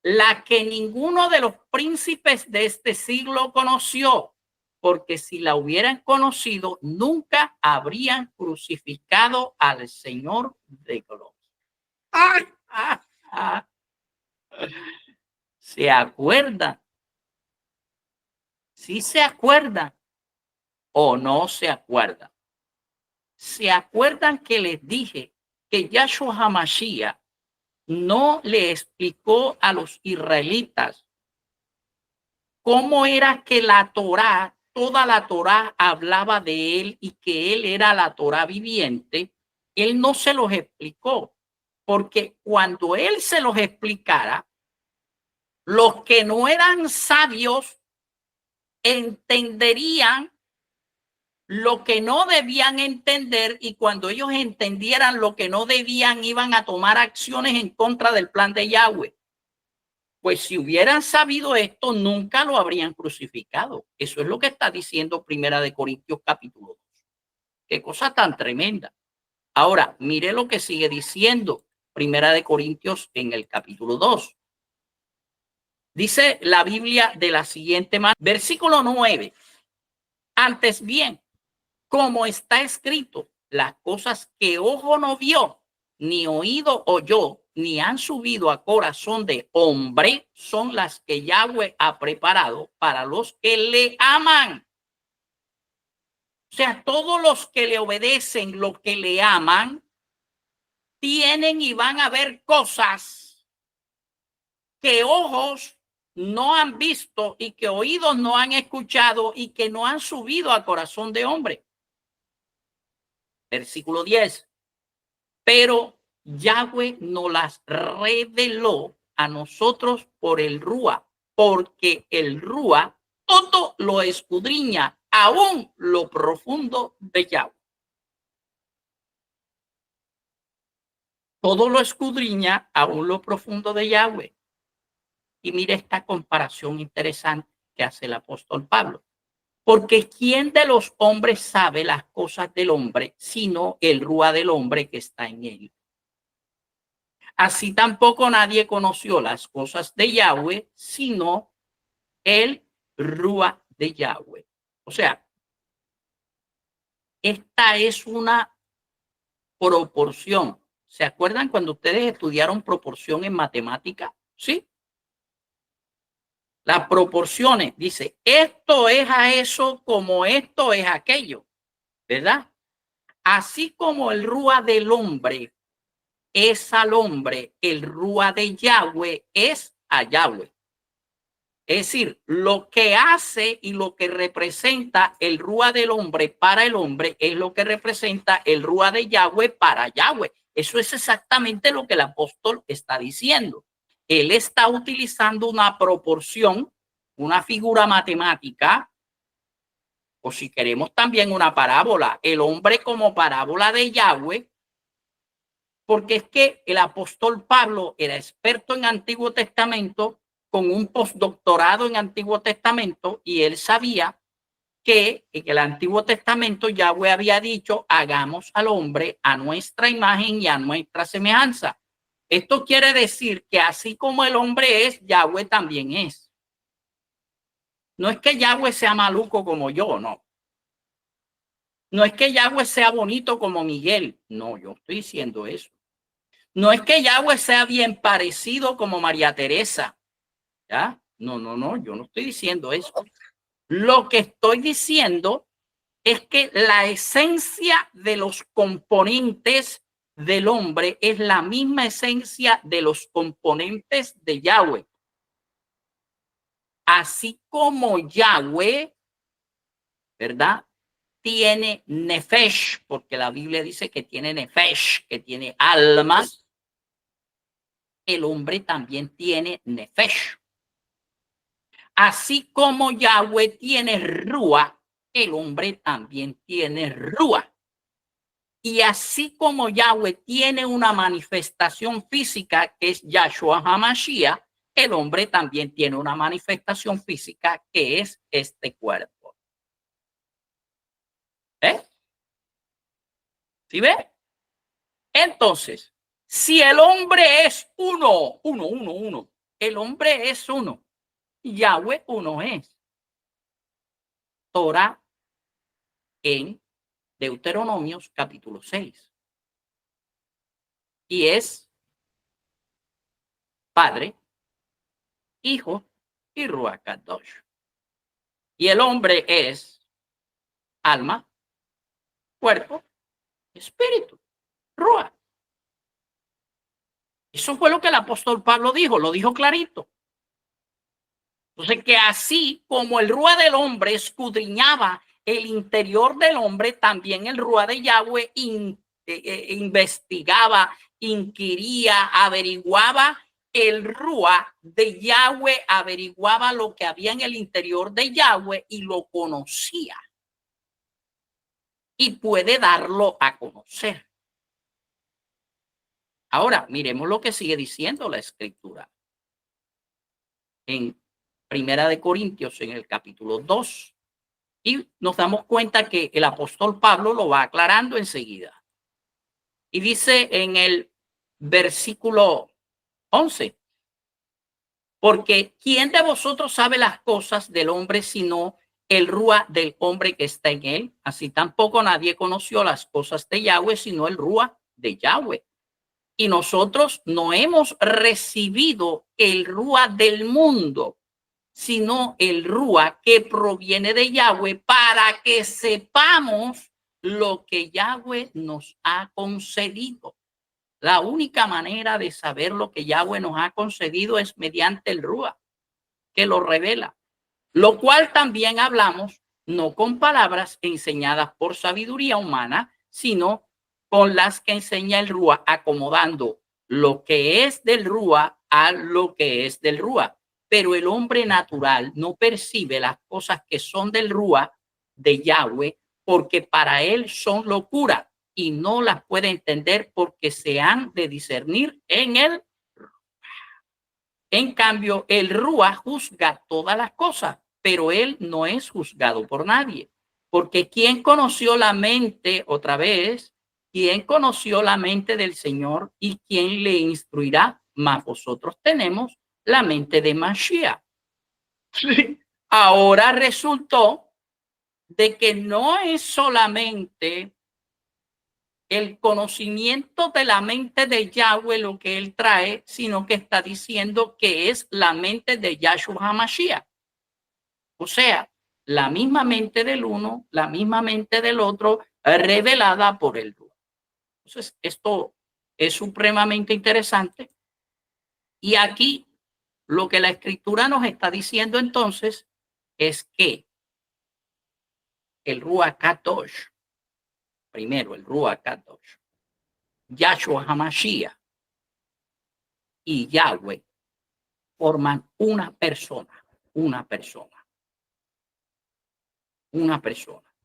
La que ninguno de los príncipes de este siglo conoció, porque si la hubieran conocido, nunca habrían crucificado al Señor de gloria. ¡Ah! ¡Ah! ¡Ah! ¿Se acuerdan? ¿Sí se acuerdan o no se acuerdan? ¿Se acuerdan que les dije que Yahshua HaMashiach no le explicó a los israelitas cómo era que la Torá, toda la Torá hablaba de él y que él era la Torá viviente? Él no se los explicó, porque cuando él se los explicara, los que no eran sabios entenderían lo que no debían entender, y cuando ellos entendieran lo que no debían, iban a tomar acciones en contra del plan de Yahweh. Pues si hubieran sabido esto, nunca lo habrían crucificado. Eso es lo que está diciendo Primera de Corintios capítulo 2. Qué cosa tan tremenda. Ahora, mire lo que sigue diciendo Primera de Corintios en el capítulo 2. Dice la Biblia de la siguiente manera, versículo 9. Antes bien, como está escrito, las cosas que ojo no vio, ni oído oyó, ni han subido a corazón de hombre, son las que Yahweh ha preparado para los que le aman. O sea, todos los que le obedecen, los que le aman, tienen y van a ver cosas que ojos no han visto y que oídos no han escuchado y que no han subido a corazón de hombre. Versículo 10. Pero Yahweh nos las reveló a nosotros por el Rúa, porque el Rúa todo lo escudriña, aún lo profundo de Yahweh. Todo lo escudriña, aún lo profundo de Yahweh. Y mire esta comparación interesante que hace el apóstol Pablo. Porque ¿quién de los hombres sabe las cosas del hombre, sino el Rúa del hombre que está en él? Así tampoco nadie conoció las cosas de Yahweh, sino el Rúa de Yahweh. O sea, esta es una proporción. ¿Se acuerdan cuando ustedes estudiaron proporción en matemática? Sí. Las proporciones, dice, esto es a eso como esto es aquello, ¿verdad? Así como el Rúa del hombre es al hombre, el Rúa de Yahweh es a Yahweh. Es decir, lo que hace y lo que representa el Rúa del hombre para el hombre es lo que representa el Rúa de Yahweh para Yahweh. Eso es exactamente lo que el apóstol está diciendo. Él está utilizando una proporción, una figura matemática, o si queremos también una parábola, el hombre como parábola de Yahweh, porque es que el apóstol Pablo era experto en Antiguo Testamento, con un postdoctorado en Antiguo Testamento, y él sabía que en el Antiguo Testamento Yahweh había dicho, hagamos al hombre a nuestra imagen y a nuestra semejanza. Esto quiere decir que así como el hombre es, Yahweh también es. No es que Yahweh sea maluco como yo, no. No es que Yahweh sea bonito como Miguel. No, yo estoy diciendo eso. No es que Yahweh sea bien parecido como María Teresa. ¿Ya? No, yo no estoy diciendo eso. Lo que estoy diciendo es que la esencia de los componentes del hombre es la misma esencia de los componentes de Yahweh. Así como Yahweh, ¿verdad? Tiene nefesh, porque la Biblia dice que tiene nefesh, que tiene alma. El hombre también tiene nefesh. Así como Yahweh tiene rúa, el hombre también tiene rúa. Y así como Yahweh tiene una manifestación física que es Yahshua HaMashiach, el hombre también tiene una manifestación física que es este cuerpo. ¿Eh? ¿Sí ve? Entonces, si el hombre es uno, el hombre es uno, Yahweh uno es. Torah en Deuteronomios capítulo 6. Y es Padre, Hijo y Ruach Kadosh. Y el hombre es alma, cuerpo, espíritu, Ruach. Eso fue lo que el apóstol Pablo dijo, lo dijo clarito. Entonces, que así como el Ruach del hombre escudriñaba el interior del hombre, también el Ruach de Yahweh investigaba, inquiría, averiguaba. El Ruach de Yahweh averiguaba lo que había en el interior de Yahweh y lo conocía. Y puede darlo a conocer. Ahora, miremos lo que sigue diciendo la Escritura. En Primera de Corintios, en el capítulo 2. Y nos damos cuenta que el apóstol Pablo lo va aclarando enseguida. Y dice en el versículo 11, porque ¿quién de vosotros sabe las cosas del hombre sino el Rúa del hombre que está en él? Así tampoco nadie conoció las cosas de Yahweh sino el Rúa de Yahweh. Y nosotros no hemos recibido el Rúa del mundo, sino el Rúa que proviene de Yahweh, para que sepamos lo que Yahweh nos ha concedido. La única manera de saber lo que Yahweh nos ha concedido es mediante el Rúa, que lo revela. Lo cual también hablamos, no con palabras enseñadas por sabiduría humana, sino con las que enseña el Rúa, acomodando lo que es del Rúa a lo que es del Rúa. Pero el hombre natural no percibe las cosas que son del Rúa de Yahweh, porque para él son locura y no las puede entender porque se han de discernir en él. En cambio, el Rúa juzga todas las cosas, pero él no es juzgado por nadie. Porque ¿quién conoció la mente, otra vez, quién conoció la mente del Señor y quién le instruirá? Mas vosotros tenemos la mente de Mashiach. Sí. Ahora resultó de que no es solamente el conocimiento de la mente de Yahweh lo que él trae, sino que está diciendo que es la mente de Yahshua HaMashiach. O sea, la misma mente del uno, la misma mente del otro, revelada por el Ruach. Entonces, esto es supremamente interesante. Y aquí lo que la Escritura nos está diciendo entonces es que el Ruach Kadosh, primero el Ruach Kadosh, Yahshua HaMashiach y Yahweh forman una persona, una persona, una persona.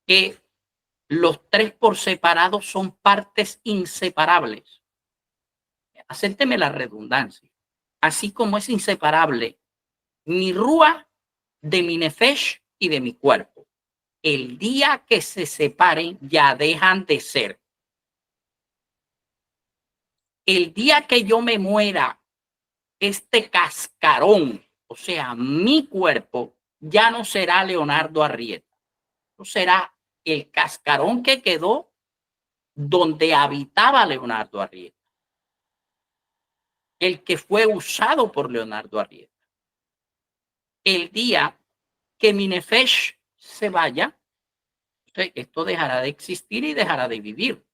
Que los tres por separado son partes inseparables. Acépteme la redundancia. Así como es inseparable mi Rúa de mi Nefesh y de mi cuerpo. El día que se separen ya dejan de ser. El día que yo me muera, este cascarón o sea, mi cuerpo, ya no será Leonardo Arrieta. No será el cascarón que quedó donde habitaba Leonardo Arrieta, el que fue usado por Leonardo Arrieta. El día que mi nefesh se vaya, esto dejará de existir y dejará de vivir.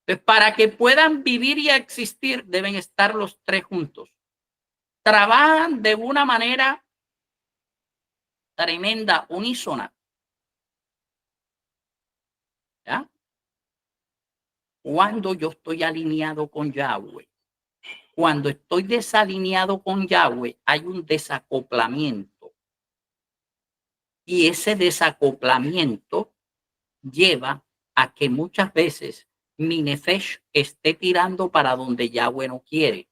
Entonces, para que puedan vivir y existir, deben estar los tres juntos. Trabajan de una manera tremenda, unísona. ¿Ya? Cuando yo estoy alineado con Yahweh, cuando estoy desalineado con Yahweh, hay un desacoplamiento. Y ese desacoplamiento lleva a que muchas veces mi nefesh esté tirando para donde Yahweh no quiere.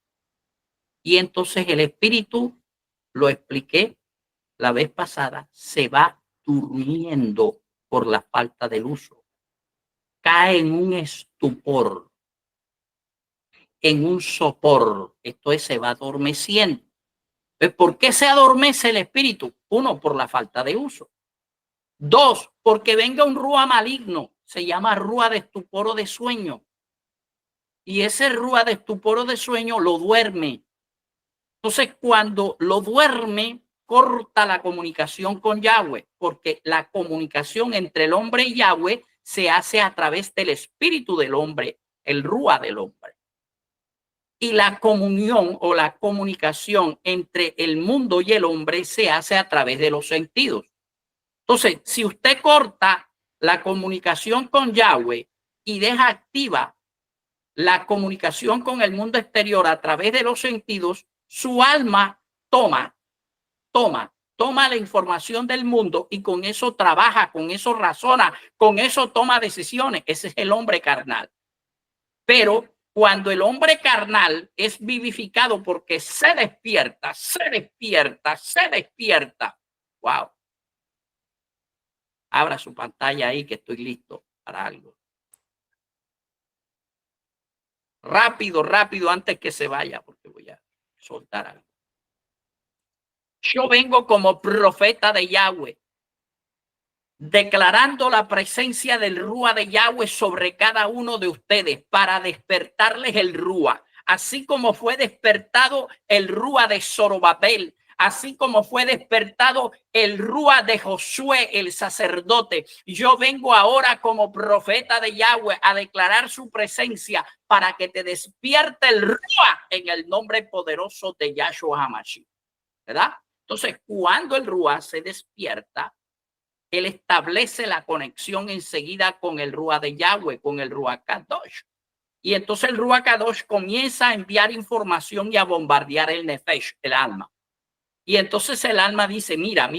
Y entonces el espíritu, lo expliqué la vez pasada, se va durmiendo por la falta del uso. Cae en un estupor, en un sopor. Esto es, se va adormeciendo. ¿Por qué se adormece el espíritu? Uno, por la falta de uso. Dos, porque venga un rúa maligno. Se llama rúa de estupor o de sueño. Y ese rúa de estupor o de sueño lo duerme. Entonces, cuando lo duerme, corta la comunicación con Yahweh, porque la comunicación entre el hombre y Yahweh se hace a través del espíritu del hombre, el rúa del hombre. Y la comunión o la comunicación entre el mundo y el hombre se hace a través de los sentidos. Entonces, si usted corta la comunicación con Yahweh y deja activa la comunicación con el mundo exterior a través de los sentidos, su alma toma la información del mundo y con eso trabaja, con eso razona, con eso toma decisiones. Ese es el hombre carnal. Pero cuando el hombre carnal es vivificado porque se despierta, wow. Abra su pantalla ahí que estoy listo para algo. Rápido, antes que se vaya, porque voy a soltar algo. Yo vengo como profeta de Yahweh, declarando la presencia del Rúa de Yahweh sobre cada uno de ustedes para despertarles el Rúa, así como fue despertado el Rúa de Zorobabel, así como fue despertado el Rúa de Josué, el sacerdote. Yo vengo ahora como profeta de Yahweh a declarar su presencia para que te despierte el Rúa en el nombre poderoso de Yahshua HaMashiach, ¿verdad? Entonces, cuando el Rúa se despierta, él establece la conexión enseguida con el Rúa de Yahweh, con el Rúa Kadosh. Y entonces el Rúa Kadosh comienza a enviar información y a bombardear el nefesh, el alma. Y entonces el alma dice, mira,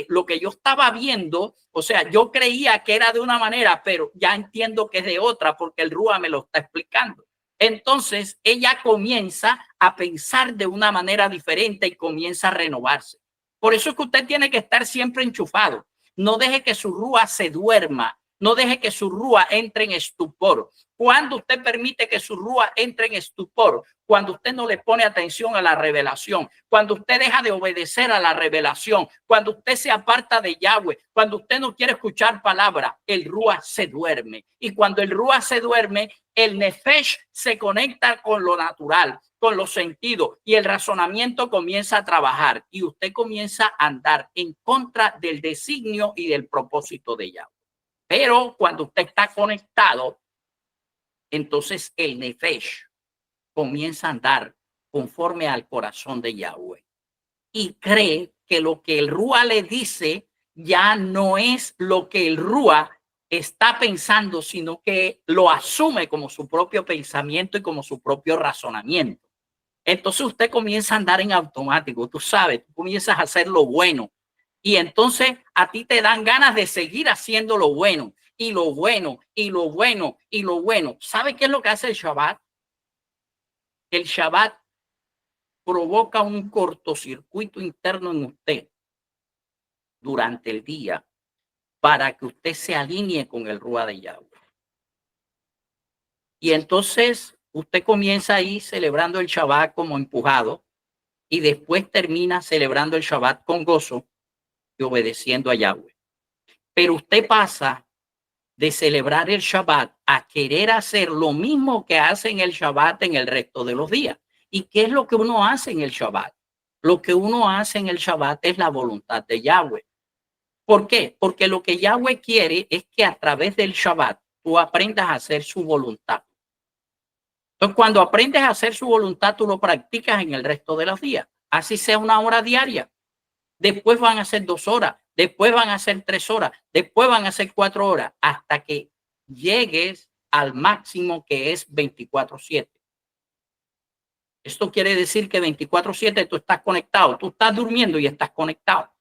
lo que yo estaba viendo, o sea, yo creía que era de una manera, pero ya entiendo que es de otra porque el Rúa me lo está explicando. Entonces ella comienza a pensar de una manera diferente y comienza a renovarse. Por eso es que usted tiene que estar siempre enchufado. No deje que su rúa se duerma. No deje que su rúa entre en estupor. Cuando usted permite que su rúa entre en estupor, cuando usted no le pone atención a la revelación, cuando usted deja de obedecer a la revelación, cuando usted se aparta de Yahweh, cuando usted no quiere escuchar palabra, el rúa se duerme. Y cuando el rúa se duerme, el nefesh se conecta con lo natural, con los sentidos, y el razonamiento comienza a trabajar y usted comienza a andar en contra del designio y del propósito de Yahweh. Pero cuando usted está conectado, entonces el nefesh comienza a andar conforme al corazón de Yahweh y cree que lo que el Rúa le dice ya no es lo que el Rúa está pensando, sino que lo asume como su propio pensamiento y como su propio razonamiento. Entonces usted comienza a andar en automático, tú sabes, tú comienzas a hacer lo bueno y entonces a ti te dan ganas de seguir haciendo lo bueno y lo bueno y lo bueno y lo bueno. ¿Sabe qué es lo que hace el Shabbat? El Shabbat provoca un cortocircuito interno en usted durante el día para que usted se alinee con el Rúa de Yahweh. Y entonces usted comienza ahí celebrando el Shabbat como empujado y después termina celebrando el Shabbat con gozo y obedeciendo a Yahweh. Pero usted pasa de celebrar el Shabbat a querer hacer lo mismo que hace en el Shabbat en el resto de los días. ¿Y qué es lo que uno hace en el Shabbat? Lo que uno hace en el Shabbat es la voluntad de Yahweh. ¿Por qué? Porque lo que Yahweh quiere es que a través del Shabbat tú aprendas a hacer su voluntad. Entonces, cuando aprendes a hacer su voluntad, tú lo practicas en el resto de los días. Así sea una hora diaria. Después van a ser 2 horas, después van a ser 3 horas, después van a ser 4 horas, hasta que llegues al máximo que es 24/7. Esto quiere decir que 24/7 tú estás conectado, tú estás durmiendo y estás conectado.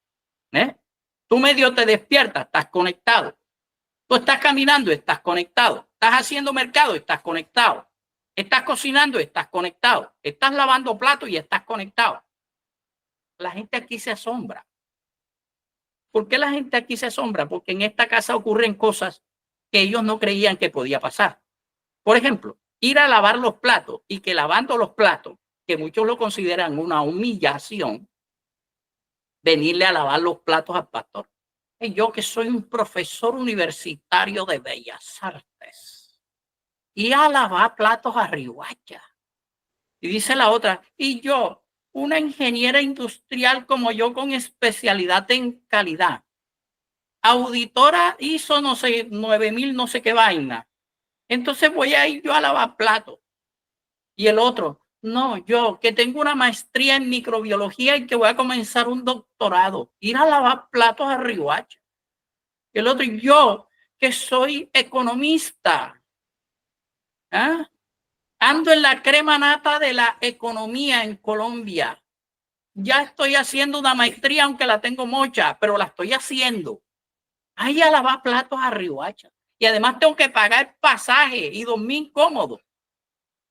Tú medio te despiertas, estás conectado. Tú estás caminando, estás conectado. Estás haciendo mercado, estás conectado. Estás cocinando, estás conectado. Estás lavando platos y estás conectado. La gente aquí se asombra. ¿Por qué la gente aquí se asombra? Porque en esta casa ocurren cosas que ellos no creían que podía pasar. Por ejemplo, ir a lavar los platos y que lavando los platos, que muchos lo consideran una humillación, venirle a lavar los platos al pastor. Y yo que soy un profesor universitario de Bellas Artes y a lavar platos a Riohacha. Y dice la otra, y yo, una ingeniera industrial como yo con especialidad en calidad, auditora hizo no sé 9,000 no sé qué vaina. Entonces voy a ir yo a lavar platos. Y el otro, no, yo que tengo una maestría en microbiología y que voy a comenzar un doctorado, ir a lavar platos a Riohacha. El otro, yo que soy economista, ¿eh? Ando en la crema nata de la economía en Colombia. Ya estoy haciendo una maestría, aunque la tengo mocha, pero la estoy haciendo. Ahí a lavar platos a Riohacha. Y además tengo que pagar pasaje y dormir cómodo.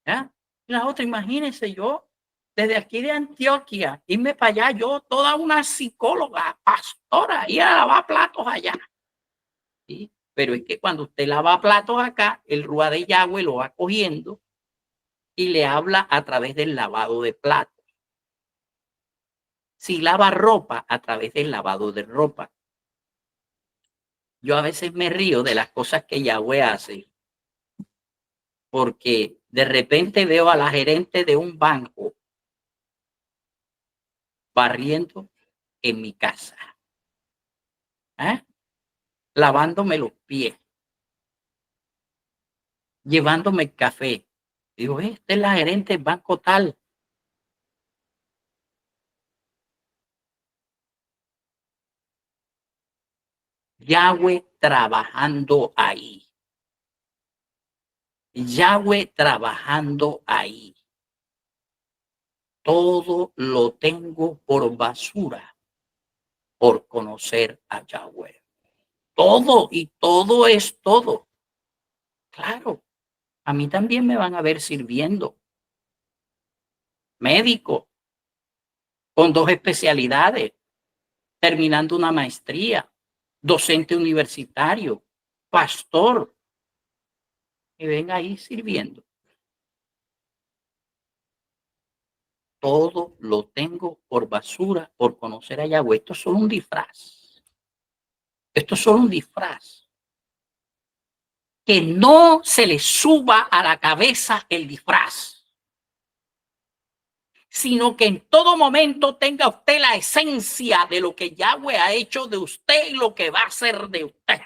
¿Eh? La otra, imagínense yo, desde aquí de Antioquia, irme para allá, yo, toda una psicóloga, pastora, y a lavar platos allá. ¿Sí? Pero es que cuando usted lava platos acá, el Ruá de Yahweh lo va cogiendo y le habla a través del lavado de platos. Si lava ropa, a través del lavado de ropa. Yo a veces me río de las cosas que Yahweh hace, porque de repente veo a la gerente de un banco barriendo en mi casa, lavándome los pies, llevándome el café. Digo, esta es la gerente del banco tal. Yahweh trabajando ahí. Yahweh trabajando ahí. Todo lo tengo por basura por conocer a Yahweh. Todo y todo es todo. Claro, a mí también me van a ver sirviendo. Médico, con 2 especialidades, terminando una maestría, docente universitario, pastor, y ven ahí sirviendo. Todo lo tengo por basura por conocer a Yahweh. Esto es solo un disfraz. Esto es solo un disfraz. Que no se le suba a la cabeza el disfraz, sino que en todo momento tenga usted la esencia de lo que Yahweh ha hecho de usted y lo que va a hacer de usted.